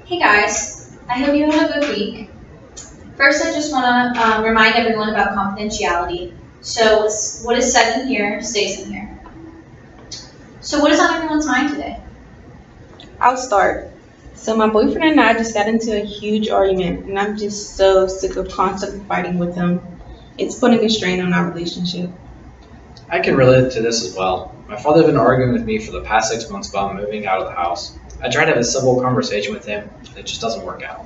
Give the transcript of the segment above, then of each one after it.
Hey guys, I hope you had a good week. First, I just want to remind everyone about confidentiality. So, what is said in here stays in here. So, what is on everyone's mind today? I'll start. So my boyfriend and I just got into a huge argument, and I'm just so sick of constantly fighting with him. It's putting a strain on our relationship. I can relate to this as well. My father's been arguing with me for the past 6 months about moving out of the house. I tried to have a civil conversation with him, and it just doesn't work out.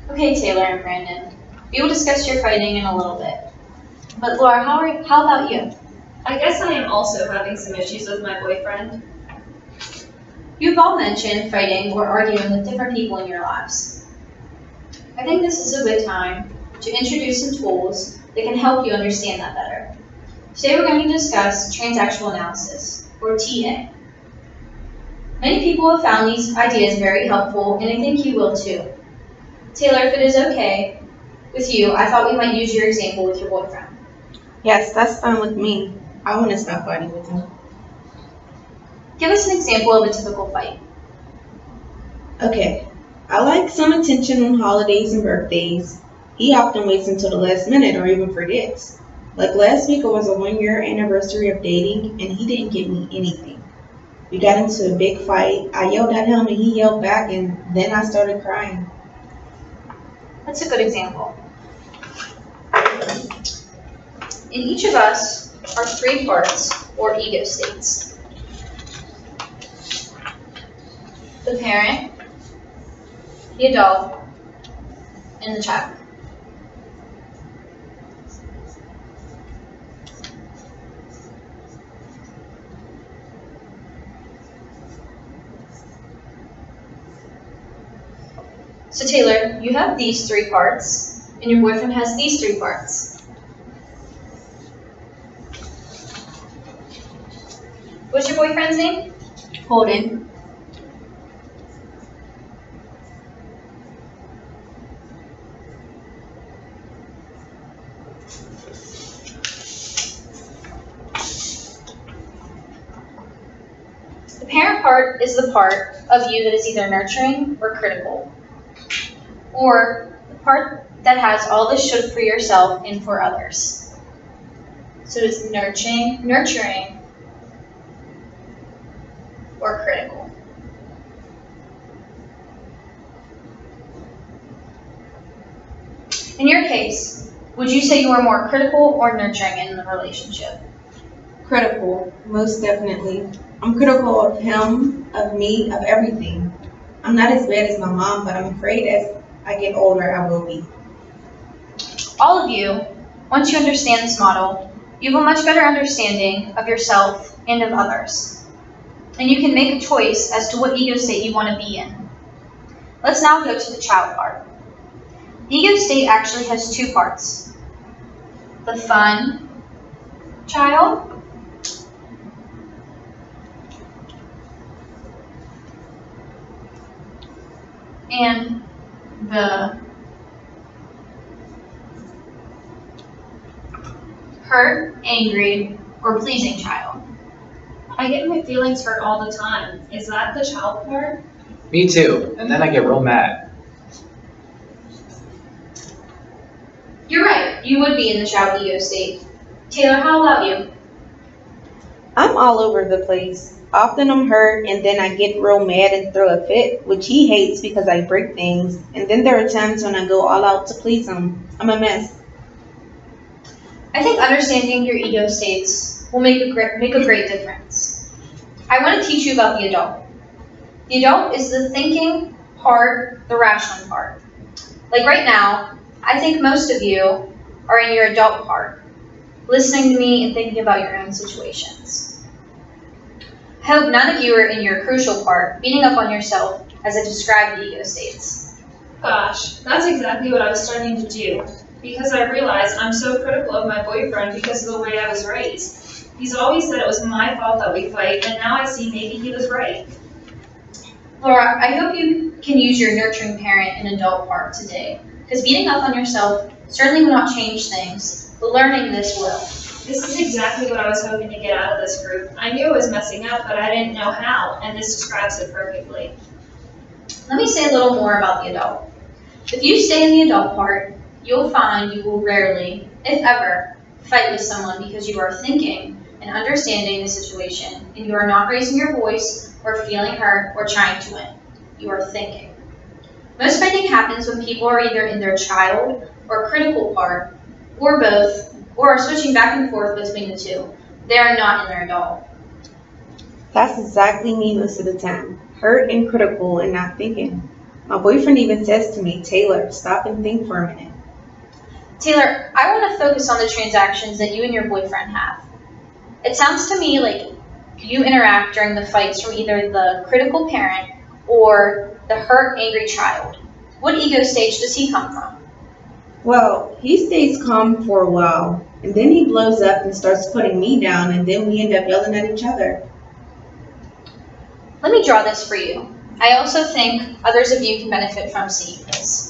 Okay, Taylor and Brandon, we will discuss your fighting in a little bit. But Laura, how about you? I guess I am also having some issues with my boyfriend. You've all mentioned fighting or arguing with different people in your lives. I think this is a good time to introduce some tools that can help you understand that better. Today we're going to discuss transactional analysis, or TA. Many people have found these ideas very helpful, and I think you will too. Taylor, if it is okay with you, I thought we might use your example with your boyfriend. Yes, that's fine with me. I want to stop fighting with him. Give us an example of a typical fight. Okay, I like some attention on holidays and birthdays. He often waits until the last minute or even forgets. Like last week, it was a 1 year anniversary of dating, and he didn't give me anything. We got into a big fight. I yelled at him, and he yelled back, and then I started crying. That's a good example. In each of us are three parts, or ego states. The parent, the adult, and the child. So Taylor, you have these three parts, and your boyfriend has these three parts. What's your boyfriend's name? Holden. The parent part is the part of you that is either nurturing or critical, or the part that has all the should for yourself and for others. So it's nurturing, or critical. In your case, would you say you were more critical or nurturing in the relationship? Critical, most definitely. I'm critical of him, of me, of everything. I'm not as bad as my mom, but I'm afraid as I get older, I will be. All of you, once you understand this model, you have a much better understanding of yourself and of others. And you can make a choice as to what ego state you want to be in. Let's now go to the child part. The ego state actually has two parts. The fun child and the hurt, angry, or pleasing child. I get my feelings hurt all the time. Is that the child part? Me too, and then I get real mad. You're right, you would be in the child ego state. Taylor, how about you? I'm all over the place. Often I'm hurt and then I get real mad and throw a fit, which he hates because I break things. And then there are times when I go all out to please him. I'm a mess. I think understanding your ego states will make a great difference. I want to teach you about the adult. The adult is the thinking part, the rational part. Like right now, I think most of you are in your adult part, listening to me and thinking about your own situations. I hope none of you are in your crucial part, beating up on yourself as I described the ego states. Gosh, that's exactly what I was starting to do. Because I realized I'm so critical of my boyfriend because of the way I was raised. He's always said it was my fault that we fight, and now I see maybe he was right. Laura, I hope you can use your nurturing parent and adult part today, because beating up on yourself certainly will not change things, but learning this will. This is exactly what I was hoping to get out of this group. I knew I was messing up, but I didn't know how, and this describes it perfectly. Let me say a little more about the adult. If you stay in the adult part, you'll find you will rarely, if ever, fight with someone because you are thinking and understanding the situation, and you are not raising your voice or feeling hurt or trying to win. You are thinking. Most fighting happens when people are either in their child or critical part, or both, or are switching back and forth between the two. They are not in their adult. That's exactly me most of the time. Hurt and critical and not thinking. My boyfriend even says to me, Taylor, stop and think for a minute. Taylor, I want to focus on the transactions that you and your boyfriend have. It sounds to me like you interact during the fights from either the critical parent or the hurt, angry child. What ego stage does he come from? Well, he stays calm for a while, and then he blows up and starts putting me down, and then we end up yelling at each other. Let me draw this for you. I also think others of you can benefit from seeing this.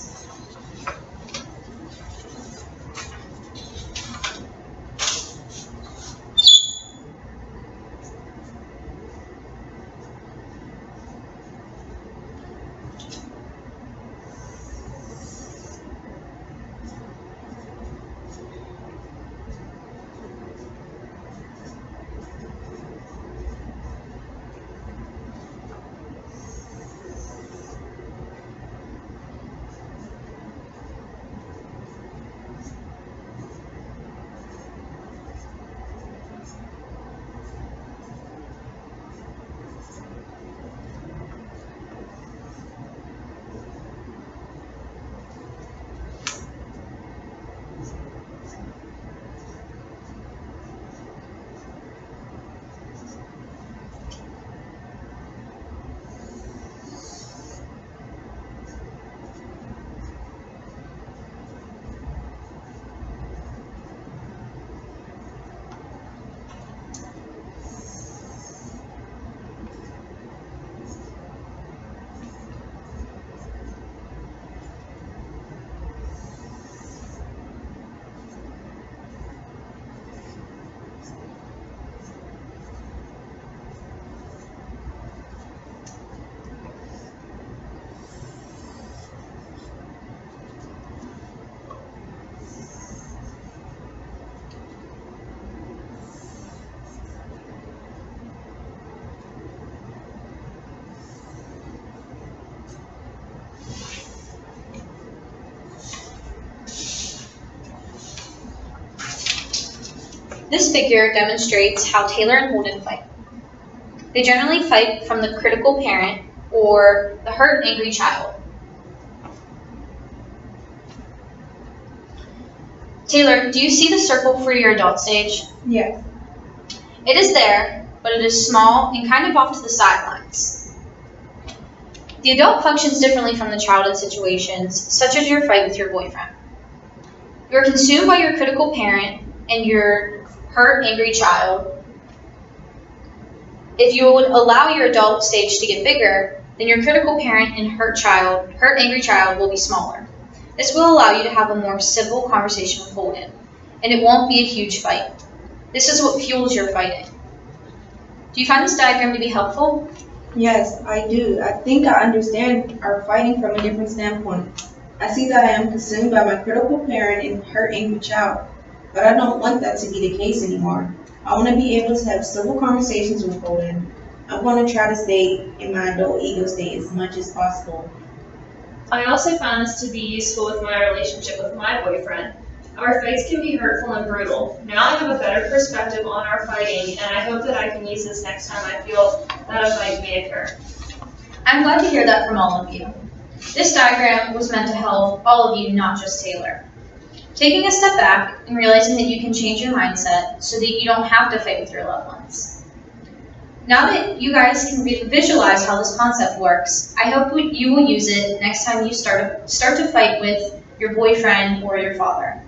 This figure demonstrates how Taylor and Holden fight. They generally fight from the critical parent or the hurt, angry child. Taylor, do you see the circle for your adult stage? Yes. It is there, but it is small and kind of off to the sidelines. The adult functions differently from the child in situations, such as your fight with your boyfriend. You are consumed by your critical parent and your hurt, angry child. If you would allow your adult stage to get bigger, then your critical parent and hurt, angry child will be smaller. This will allow you to have a more civil conversation with Holden, and it won't be a huge fight. This is what fuels your fighting. Do you find this diagram to be helpful? Yes, I do. I think I understand our fighting from a different standpoint. I see that I am consumed by my critical parent and hurt, angry child, but I don't want that to be the case anymore. I want to be able to have civil conversations with Holden. I want to try to stay in my adult ego state as much as possible. I also found this to be useful with my relationship with my boyfriend. Our fights can be hurtful and brutal. Now I have a better perspective on our fighting, and I hope that I can use this next time I feel that a fight may occur. I'm glad to hear that from all of you. This diagram was meant to help all of you, not just Taylor. Taking a step back and realizing that you can change your mindset so that you don't have to fight with your loved ones. Now that you guys can visualize how this concept works, I hope you will use it next time you start to fight with your boyfriend or your father.